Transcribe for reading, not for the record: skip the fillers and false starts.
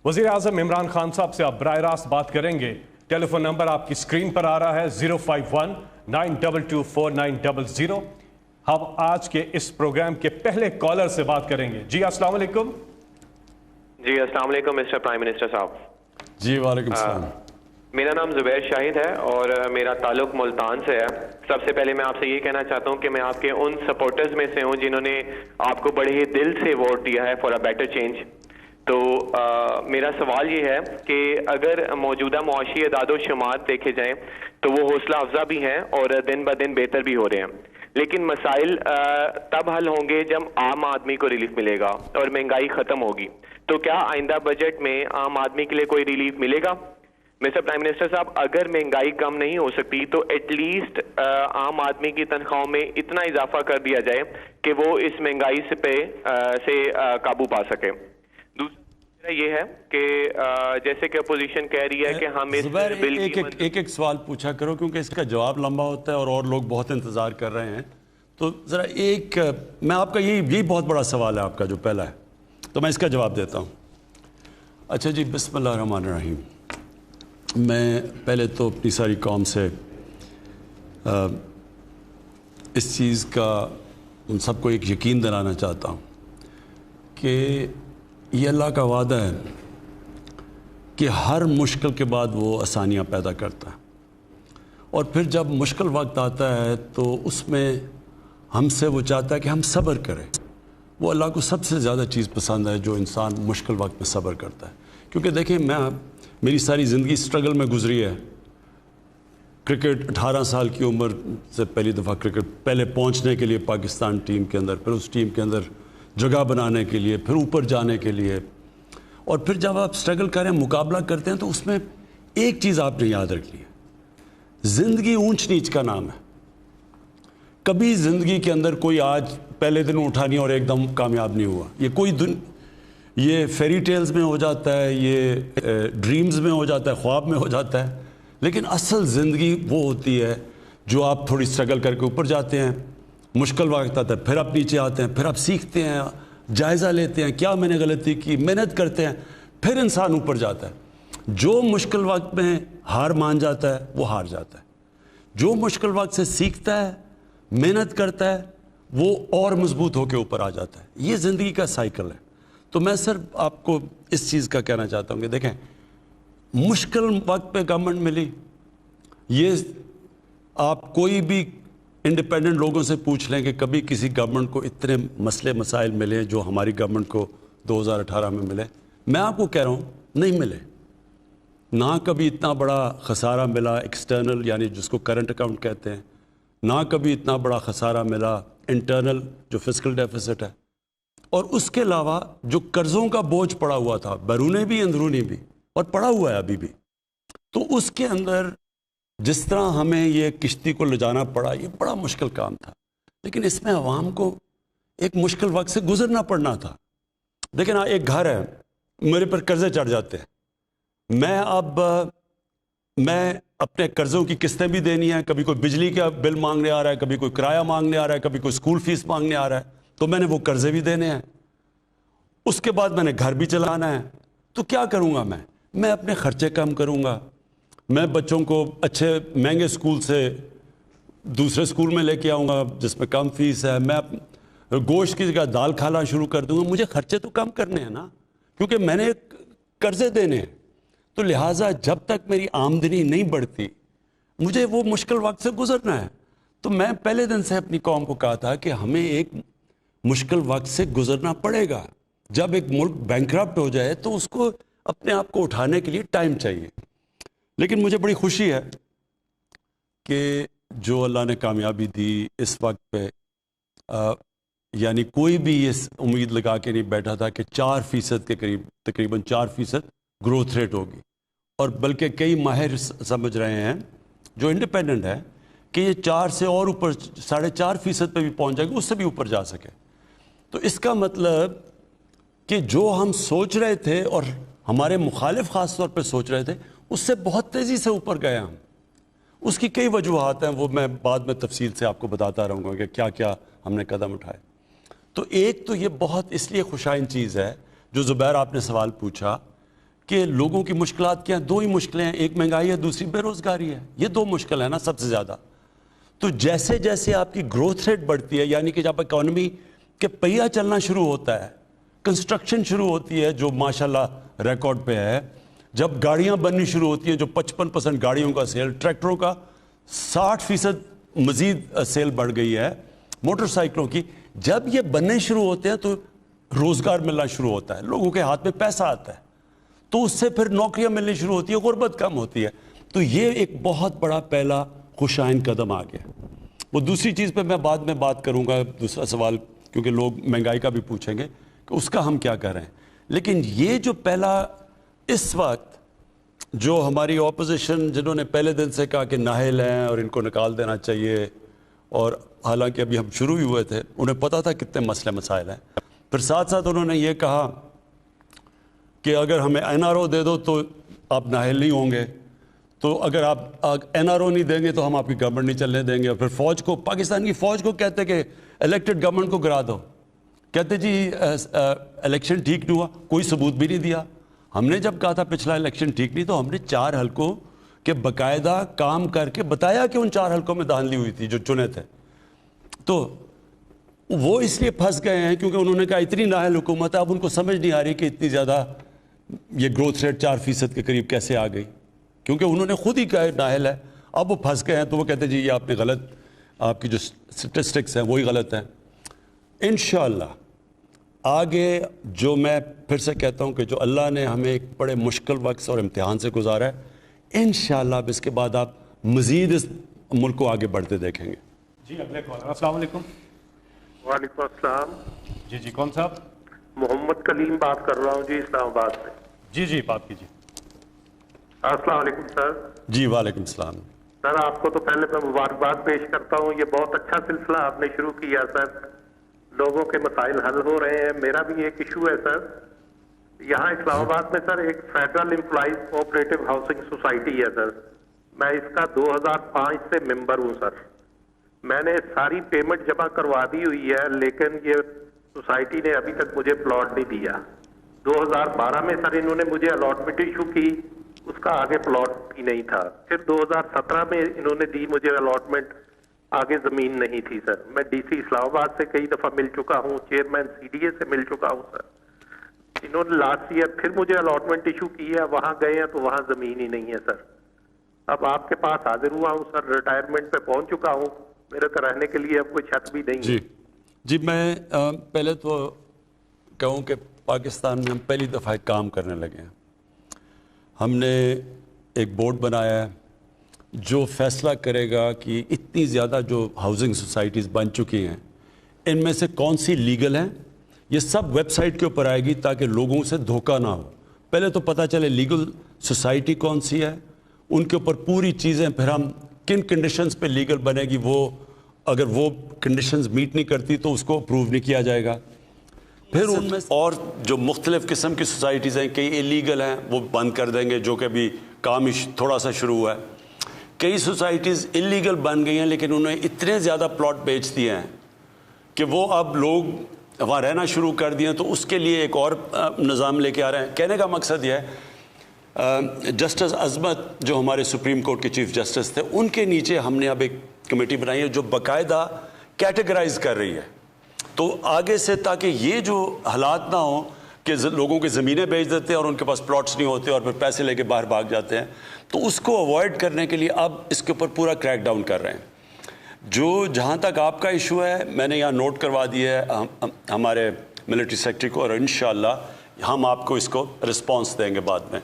वज़ीर आज़म इमरान खान साहब से आप बराह रास्त बात करेंगे। टेलीफोन नंबर आपकी स्क्रीन पर आ रहा है 051-922-4900। हम आज के इस प्रोग्राम के पहले कॉलर से बात करेंगे। जी अस्सलाम वालेकुम। जी अस्सलाम वालेकुम मिस्टर प्राइम मिनिस्टर साहब। जी वालेकुम सलाम। मेरा नाम ज़ुबैर शाहिद है और मेरा ताल्लुक मुल्तान से है। सबसे पहले मैं आपसे ये कहना चाहता हूँ कि मैं आपके उन सपोर्टर्स में से हूँ जिन्होंने आपको बड़े ही दिल से वोट दिया है फॉर अ बेटर चेंज। तो मेरा सवाल ये है कि अगर मौजूदा मुआशी अदाद शुमार देखे जाएं तो वो हौसला अफजा भी हैं और दिन ब दिन बेहतर भी हो रहे हैं, लेकिन मसाइल तब हल होंगे जब आम आदमी को रिलीफ मिलेगा और महंगाई ख़त्म होगी। तो क्या आइंदा बजट में आम आदमी के लिए कोई रिलीफ मिलेगा? मिस्टर प्राइम मिनिस्टर साहब, अगर महंगाई कम नहीं हो सकती तो एटलीस्ट आम आदमी की तनख्वाहों में इतना इजाफा कर दिया जाए कि वो इस महंगाई से काबू पा सके। दूसरा ये है कि जैसे कि अपोजिशन कह रही है कि हम इस बिल एक सवाल पूछा करो, क्योंकि इसका जवाब लंबा होता है और लोग बहुत इंतज़ार कर रहे हैं। तो ज़रा मैं आपका यही बहुत बड़ा सवाल है आपका जो पहला है, तो मैं इसका जवाब देता हूँ। अच्छा जी, बिस्मिल्लाह रहमान रहीम। मैं पहले तो अपनी सारी कौम से इस चीज़ का उन सबको एक यकीन दिलाना चाहता हूँ कि ये अल्लाह का वादा है कि हर मुश्किल के बाद वो आसानियाँ पैदा करता है, और फिर जब मुश्किल वक्त आता है तो उसमें हमसे वो चाहता है कि हम सब्र करें। वो अल्लाह को सबसे ज़्यादा चीज़ पसंद है जो इंसान मुश्किल वक्त में सब्र करता है। क्योंकि देखिए, मेरी सारी ज़िंदगी स्ट्रगल में गुजरी है। क्रिकेट 18 साल की उम्र से पहली दफ़ा क्रिकेट पहले पहुंचने के लिए पाकिस्तान टीम के अंदर, फिर उस टीम के अंदर जगह बनाने के लिए, फिर ऊपर जाने के लिए, और फिर जब आप स्ट्रगल करें, मुकाबला करते हैं, तो उसमें एक चीज़ आपने याद रखनी है, ज़िंदगी ऊंच नीच का नाम है। कभी ज़िंदगी के अंदर कोई आज पहले दिन उठा नहीं और एकदम कामयाब नहीं हुआ। ये फेरी टेल्स में हो जाता है, ये ड्रीम्स में हो जाता है, ख्वाब में हो जाता है, लेकिन असल ज़िंदगी वो होती है जो आप थोड़ी स्ट्रगल करके ऊपर जाते हैं, मुश्किल वक्त आता है, फिर आप नीचे आते हैं, फिर आप सीखते हैं, जायज़ा लेते हैं क्या मैंने गलती की, मेहनत करते हैं, फिर इंसान ऊपर जाता है। जो मुश्किल वक्त में हार मान जाता है वो हार जाता है, जो मुश्किल वक्त से सीखता है, मेहनत करता है, वो और मजबूत होकर ऊपर आ जाता है। ये ज़िंदगी का साइकिल है। तो मैं सिर्फ आपको इस चीज़ का कहना चाहता हूँ कि देखें, मुश्किल वक्त पे गवर्नमेंट मिली, ये आप कोई भी इंडिपेंडेंट लोगों से पूछ लें कि कभी किसी गवर्नमेंट को इतने मसले मसाइल मिले जो हमारी गवर्नमेंट को 2018 में मिले। मैं आपको कह रहा हूँ नहीं मिले। ना कभी इतना बड़ा खसारा मिला एक्सटर्नल, यानी जिसको करंट अकाउंट कहते हैं, ना कभी इतना बड़ा खसारा मिला इंटरनल जो फिस्कल डेफिसिट है, और उसके अलावा जो कर्ज़ों का बोझ पड़ा हुआ था, बैरूनी भी अंदरूनी भी, और पड़ा हुआ है अभी भी। तो उसके अंदर जिस तरह हमें ये किश्ती को ले जाना पड़ा, ये बड़ा मुश्किल काम था, लेकिन इसमें अवाम को एक मुश्किल वक्त से गुजरना पड़ना था। देखिए ना, एक घर है, मेरे पर कर्जे चढ़ जाते हैं, मैं अपने कर्ज़ों की किस्तें भी देनी है, कभी कोई बिजली का बिल मांगने आ रहा है, कभी कोई किराया मांगने आ रहा है, कभी कोई स्कूल फीस मांगने आ रहा है, तो मैंने वो कर्जे भी देने हैं, उसके बाद मैंने घर भी चलाना है। तो क्या करूँगा मैं अपने खर्चे कम करूँगा, मैं बच्चों को अच्छे महंगे स्कूल से दूसरे स्कूल में लेके आऊँगा जिसमें कम फीस है, मैं गोश्त की जगह दाल खाना शुरू कर दूँगा। मुझे खर्चे तो कम करने हैं ना, क्योंकि मैंने कर्जे देने हैं। तो लिहाजा जब तक मेरी आमदनी नहीं बढ़ती, मुझे वो मुश्किल वक्त से गुजरना है। तो मैं पहले दिन से अपनी कौम को कहा था कि हमें एक मुश्किल वक्त से गुजरना पड़ेगा। जब एक मुल्क बैंकरप्ट हो जाए तो उसको अपने आप को उठाने के लिए टाइम चाहिए। लेकिन मुझे बड़ी खुशी है कि जो अल्लाह ने कामयाबी दी इस वक्त पे, यानी कोई भी ये उम्मीद लगा के नहीं बैठा था कि 4% के करीब, तकरीबन 4% ग्रोथ रेट होगी, और बल्कि कई माहिर समझ रहे हैं जो इंडिपेंडेंट है कि ये 4 से और ऊपर 4.5% पे भी पहुंच जाएगी, उससे भी ऊपर जा सके। तो इसका मतलब कि जो हम सोच रहे थे और हमारे मुखालिफ ख़ास तौर पे सोच रहे थे, उससे बहुत तेज़ी से ऊपर गए हम। उसकी कई वजूहात हैं, वो मैं बाद में तफसील से आपको बताता रहूँगा कि क्या क्या हमने कदम उठाए। तो एक तो ये बहुत इसलिए खुशाइन चीज़ है जो ज़ुबैर आपने सवाल पूछा کہ لوگوں کی مشکلات کیا ہیں؟ دو ہی مشکلیں ہیں، ایک مہنگائی ہے، دوسری بے روزگاری ہے. یہ دو مشکل ہیں نا سب سے زیادہ. تو جیسے جیسے آپ کی گروتھ ریٹ بڑھتی ہے، یعنی کہ جب اکانومی کے پہیہ چلنا شروع ہوتا ہے، کنسٹرکشن شروع ہوتی ہے جو ماشاءاللہ ریکارڈ پہ ہے، جب گاڑیاں بننی شروع ہوتی ہیں جو 55% گاڑیوں کا سیل، ٹریکٹروں کا 60% مزید سیل بڑھ گئی ہے، موٹر سائیکلوں کی، جب یہ بننے شروع ہوتے ہیں تو روزگار ملنا شروع ہوتا ہے، لوگوں کے ہاتھ میں پیسہ آتا ہے، تو اس سے پھر نوکریاں ملنی شروع ہوتی ہیں، غربت کم ہوتی ہے. تو یہ ایک بہت بڑا پہلا خوشائن قدم آ گیا. وہ دوسری چیز پہ میں بعد میں بات کروں گا، دوسرا سوال، کیونکہ لوگ مہنگائی کا بھی پوچھیں گے کہ اس کا ہم کیا کر رہے ہیں. لیکن یہ جو پہلا اس وقت جو ہماری اپوزیشن جنہوں نے پہلے دن سے کہا کہ نااہل ہیں اور ان کو نکال دینا چاہیے، اور حالانکہ ابھی ہم شروع ہی ہوئے تھے، انہیں پتہ تھا کتنے مسئلے مسائل ہیں، پھر ساتھ ساتھ انہوں نے یہ کہا کہ اگر ہمیں NRO دے دو تو آپ نااہل نہیں ہوں گے، تو اگر آپ NRO نہیں دیں گے تو ہم آپ کی گورنمنٹ نہیں چلنے دیں گے. اور پھر فوج کو، پاکستان کی فوج کو کہتے کہ الیکٹڈ گورنمنٹ کو گرا دو، کہتے جی الیکشن ٹھیک نہیں ہوا، کوئی ثبوت بھی نہیں دیا. ہم نے جب کہا تھا پچھلا الیکشن ٹھیک نہیں، تو ہم نے 4 حلقوں کے باقاعدہ کام کر کے بتایا کہ ان 4 حلقوں میں دھاندلی ہوئی تھی جو چنے تھے. تو وہ اس لیے پھنس گئے ہیں کیونکہ انہوں نے کہا اتنی نااہل حکومت ہے، اب ان کو سمجھ نہیں آ رہی کہ اتنی زیادہ یہ گروتھ ریٹ 4% کے قریب کیسے آ گئی، کیونکہ انہوں نے خود ہی کہا نااہل ہے. اب وہ پھنس گئے ہیں تو وہ کہتے ہیں جی یہ آپ نے غلط، آپ کی جو سٹیٹسٹکس ہیں وہی غلط ہیں. انشاءاللہ آگے جو میں پھر سے کہتا ہوں کہ جو اللہ نے ہمیں ایک بڑے مشکل وقت اور امتحان سے گزارا ہے، انشاءاللہ اب اس کے بعد آپ مزید اس ملک کو آگے بڑھتے دیکھیں گے. جی اگلے کالر. السلام علیکم. وعلیکم السلام. جی کون صاحب؟ محمد کلیم بات کر رہا ہوں جی، اسلام آباد سے. جی بات کیجیے. السلام علیکم سر. جی وعلیکم السلام. سر آپ کو تو پہلے میں مبارکباد پیش کرتا ہوں، یہ بہت اچھا سلسلہ آپ نے شروع کیا سر، لوگوں کے مسائل حل ہو رہے ہیں. میرا بھی ایک ایشو ہے سر، یہاں اسلام آباد میں سر ایک federal employees cooperative housing society ہے سر، میں اس کا 2005 سے ممبر ہوں سر. میں نے ساری پیمنٹ جمع کروا دی ہوئی ہے، لیکن یہ سوسائٹی نے ابھی تک مجھے پلاٹ نہیں دیا. 2012 میں سر انہوں نے مجھے الاٹمنٹ ایشو کی، اس کا آگے پلاٹ ہی نہیں تھا. پھر 2017 میں انہوں نے دی مجھے الاٹمنٹ، آگے زمین نہیں تھی سر. میں ڈی سی اسلام آباد سے کئی دفعہ مل چکا ہوں، چیئرمین CDA سے مل چکا ہوں سر. انہوں نے لاسٹ ایئر پھر مجھے الاٹمنٹ ایشو کی ہے، وہاں گئے ہیں تو وہاں زمین ہی نہیں ہے سر. اب آپ کے پاس حاضر ہوا ہوں سر، ریٹائرمنٹ پہ پہنچ چکا ہوں، میرے تو رہنے کے لیے اب کوئی چھت بھی نہیں ہے. جی میں پہلے تو کہوں کہ پاکستان میں ہم پہلی دفعہ ایک کام کرنے لگے ہیں. ہم نے ایک بورڈ بنایا ہے جو فیصلہ کرے گا کہ اتنی زیادہ جو ہاؤسنگ سوسائٹیز بن چکی ہیں ان میں سے کون سی لیگل ہیں. یہ سب ویب سائٹ کے اوپر آئے گی تاکہ لوگوں سے دھوکہ نہ ہو. پہلے تو پتہ چلے لیگل سوسائٹی کون سی ہے، ان کے اوپر پوری چیزیں، پھر ہم کن کنڈیشنز پہ لیگل بنے گی، وہ اگر وہ کنڈیشنز میٹ نہیں کرتی تو اس کو اپروو نہیں کیا جائے گا. پھر ان میں اور جو مختلف قسم کی سوسائٹیز ہیں، کئی ایلیگل ہیں وہ بند کر دیں گے، جو کہ ابھی کام تھوڑا سا شروع ہوا ہے. کئی سوسائٹیز انلیگل بن گئی ہیں لیکن انہوں نے اتنے زیادہ پلاٹ بیچ دیے ہیں کہ وہ اب لوگ وہاں رہنا شروع کر دیے ہیں. تو اس کے لیے ایک اور نظام لے کے آ رہے ہیں. کہنے کا مقصد یہ ہے، جسٹس عظمت جو ہمارے سپریم کورٹ کے چیف جسٹس تھے، ان کے نیچے ہم نے اب ایک کمیٹی بنائی ہے جو باقاعدہ کیٹیگرائز کر رہی ہے. تو آگے سے تاکہ یہ جو حالات نہ ہوں کہ لوگوں کی زمینیں بیچ دیتے ہیں اور ان کے پاس پلاٹس نہیں ہوتے اور پھر پیسے لے کے باہر بھاگ جاتے ہیں، تو اس کو اوائڈ کرنے کے لیے اب اس کے اوپر پورا کریک ڈاؤن کر رہے ہیں. جو جہاں تک آپ کا ایشو ہے میں نے یہاں نوٹ کروا دیا ہے ہمارے ملٹری سیکرٹری کو، اور انشاءاللہ ہم آپ کو اس کو رسپانس دیں گے بعد میں.